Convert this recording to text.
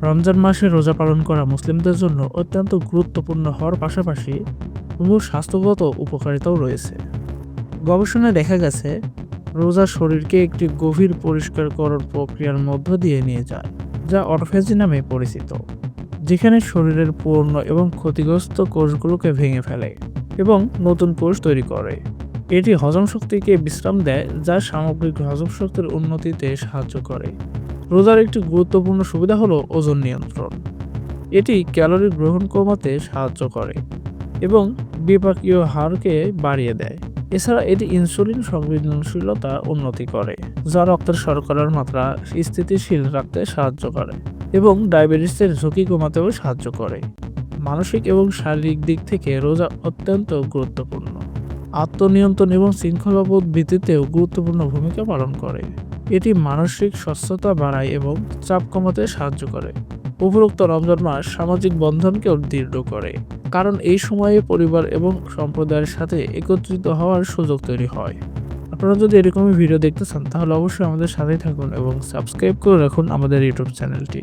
রমজান মাসে রোজা পালন করা মুসলিমদের জন্য অত্যন্ত গুরুত্বপূর্ণ হওয়ার পাশাপাশি বহু স্বাস্থ্যগত উপকারিতাও রয়েছে। গবেষণায় দেখা গেছে রোজা শরীরকে একটি গভীর পরিষ্কারকরণ প্রক্রিয়ার মধ্য দিয়ে নিয়ে যায়, যা অটোফেজি নামে পরিচিত, যেখানে শরীরের পুরনো এবং ক্ষতিগ্রস্ত কোষগুলোকে ভেঙে ফেলে এবং নতুন কোষ তৈরি করে। এটি হজম শক্তিকে বিশ্রাম দেয়, যা সামগ্রিক হজম শক্তির উন্নতিতে সাহায্য করে। রোজার একটি গুরুত্বপূর্ণ সুবিধা হলো ওজন নিয়ন্ত্রণ। এটি ক্যালোরি গ্রহণ কমাতে সাহায্য করে এবং বিপাকীয় হারকে বাড়িয়ে দেয়। এছাড়া এটি ইনসুলিন সংবেদনশীলতা উন্নতি করে, যা রক্তের শর্করার মাত্রা স্থিতিশীল রাখতে সাহায্য করে এবং ডায়াবেটিসের ঝুঁকি কমাতেও সাহায্য করে। মানসিক এবং শারীরিক দিক থেকে রোজা অত্যন্ত গুরুত্বপূর্ণ। আত্মনিয়ন্ত্রণ এবং শৃঙ্খলাবোধ বৃদ্ধিতেও গুরুত্বপূর্ণ ভূমিকা পালন করে। এটি মানসিক সুস্থতা বাড়ায় এবং চাপ কমাতে সাহায্য করে। উপরোক্ত রমজান মাস সামাজিক বন্ধনকেও দৃঢ় করে, কারণ এই সময়ে পরিবার এবং সম্প্রদায়ের সাথে একত্রিত হওয়ার সুযোগ তৈরি হয়। আপনারা যদি এরকমই ভিডিও দেখতে চান তাহলে অবশ্যই আমাদের সাথেই থাকুন এবং সাবস্ক্রাইব করে রাখুন আমাদের ইউটিউব চ্যানেলটি।